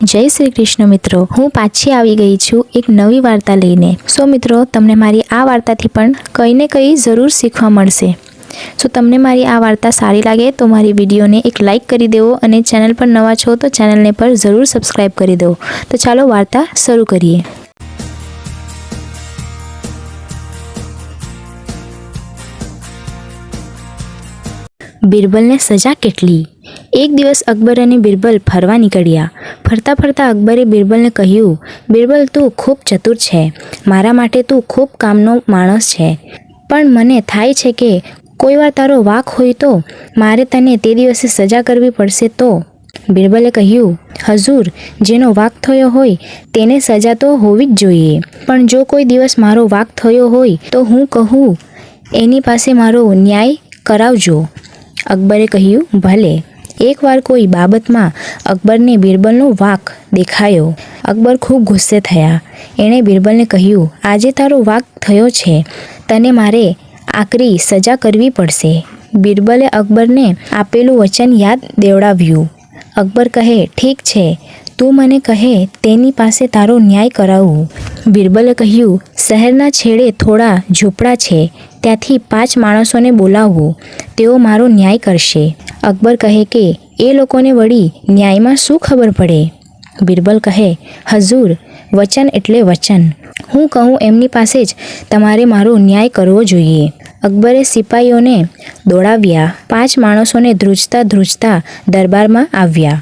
जय श्री कृष्ण मित्रों, हूँ पाછી આવી ગઈ છું એક નવી વાર્તા લઈને। સો મિત્રો, તમને મારી આ વાર્તાથી પણ કંઈ ને કંઈ જરૂર શીખવા મળશે। સો તમને મારી આ વાર્તા સારી લાગે તો મારી વિડીયોને એક લાઇક કરી દેવો અને ચેનલ પર નવા છો તો ચેનલને પર જરૂર સબસ્ક્રાઇબ કરી દો। તો ચાલો વાર્તા શરૂ કરીએ। बीरबल ने सजा केटली। एक दिवस अकबर और बीरबल फरवा निकळ्या। फरता फरता अकबरे बीरबल ने कह्यु, बीरबल तू खूब चतुर छे, मारा माटे तू खूब कामनो माणस छे, पण मने थाय छे के कोई वार तारो वाक होय तो मारे तने ते दिवसे सजा करवी पड़शे। तो बीरबले कह्यु, हजूर, जेनो वाक थयो होय तेने सजा तो होवी ज जोईए, पण जो कोई दिवस मारो वाक थयो होय तो हूँ कहूँ एनी पासे मारो न्याय करावजो। अकबरे कह्यु, भले। एक बार कोई बाबत में अकबर ने बीरबल नो वाक देखायो। अकबर खूब गुस्से थया। एणे बीरबल ने कह्यु, आजे तारो वाक थयो छे, तने मारे आकरी सजा करवी पड़शे। बीरबले अकबर ने आपेलू वचन याद देवड़ाव्यू। अकबर कहे, ठीक छे, तू मने कहे तेनी पासे तारो न्याय करावू। बीरबले कह्यु, शहरना छेड़े थोड़ा झूपड़ा छे, त्याथी 5 माणसोने बोलावू, तेओ मारो न्याय करशे। अकबर कहे के ए लोकोने वड़ी न्यायमां शुं खबर पड़े। बीरबल कहे, हजूर, वचन एटले वचन, हूँ कहूँ एमनी पासे ज तमारे मारो न्याय करवो जोईए। अकबरे सिपाहीओने दौड़ाव्या। 5 माणसोने ध्रुजता ध्रुजता दरबारमां आव्या।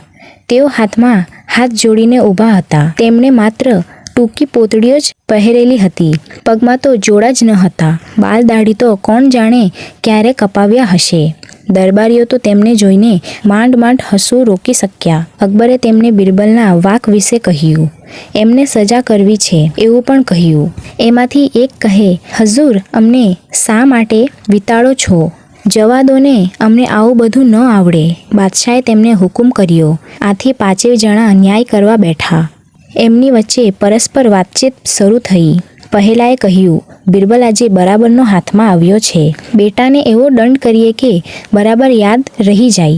तेओ हाथमां हाथ जोड़ीने ऊभा हता। तेमणे मात्र टूकी पोतड़ीओ ज पहेरेली हती, पगमां तो जोड़ा ज न हता। बाल दाढ़ी तो कोण जाणे क्यारे कपाव्या हशे। दरबारीओ तो तेमने जोईने मांड मांड हसવું रोकी शक्या। अकबरे तेमने बीरबलना वाक विશે કહ્યું। एमने सजा करवी छे एवुं पण કહ્યું। एमांथी एक कहे, हजूर, अमने शा माटे विताड़ो छो? जवा दो ने, अमने आवुं बधुं न आवड़े। बादशाहे तेमने हुकुम कर्यो। आथी 5 जणा न्याय करवा बैठा। एमनी वच्चे परस्पर वातचीत शरू थई। पहेलाए कह्यु, बीरबल आजे बराबरनो हाथमां आव्यो छे, बेटाने एवो दंड करीए के बराबर याद रही जाय।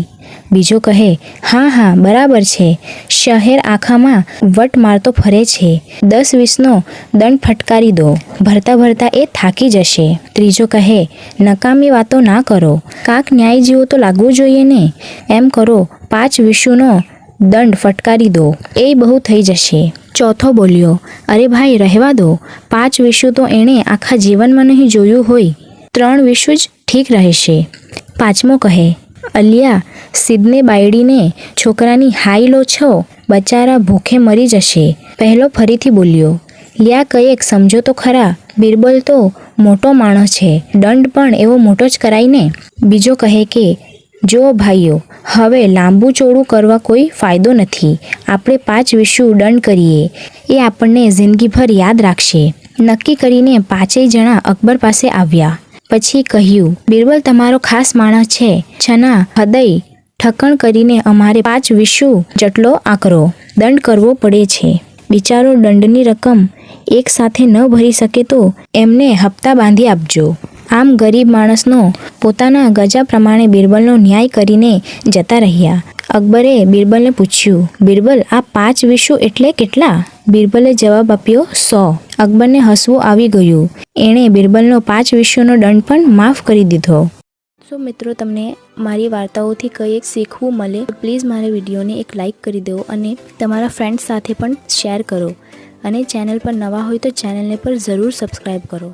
बीजो कहे, हाँ हाँ, बराबर छे, शहेर आखामां वट मारतो फरे छे, 10-20 नो दंड फटकारी दो, भरता भरता ए थाकी जशे। त्रीजो कहे, नकामी वातो ना करो, काक न्याय जेवो तो लागवो जोईए ने, एम करो 5-20 नो दंड फटकारी दो, ए बहु थई जशे। चौथो बोल्यो, अरे भाई, रहेवा दो, 5-20 तो एणे आखा जीवन में नहीं जोयु होय, 3-20 ज ठीक रहेशे। 5मो कहे, अलिया, सिद्धने बायडीने छोकरानी हाई लो छो, बचारा भूखे मरी जशे। पहलो फरीथी बोल्यो, ल्या कयेक समझो तो खरा, बीरबल तो मोटो माणस छे, दंड पण एवो मोटो ज कराय ने। बीजो कहे के जो भाईओ, हवे लांबू चोड़ू करवा कोई फायदो नथी, आपणे 5-20 दंड करीए, ए आपणे जिंदगीभर याद राखशे। नक्की करीने 5 जणा अकबर पासे आव्या। पछी कह्यु, बीरबल तमारो खास माणस छे, छना हृदय ठकण करीने अमारे 5-20 जटलो आकरो दंड करवो पड़े छे। बिचारो दंडनी रकम एक साथे न भरी सके तो एमने हप्ता बांधी आपजो। आम गरीब माणसनो पोताना गजा प्रमाणे बीरबलनो न्याय करीने जता रह्या। अकबरे बीरबलने पूछ्યું, बीरबल, आ 5-20 એટલે કેટલા? बीरबले जवाब आप्यो, 100। अकबरने हसવું આવી ગયું। એણે બીરબલનો 5-20નો દંડ પણ માફ કરી દીધો। સો મિત્રો, તમને મારી વાર્તાઓથી કંઈ એક શીખવું મળે તો પ્લીઝ મારા વિડીયોને એક લાઇક કરી દો અને તમારા ફ્રેન્ડ્સ સાથે પણ શેર કરો અને ચેનલ પર નવા હોય તો ચેનલને પર જરૂર સબસ્ક્રાઈબ કરો।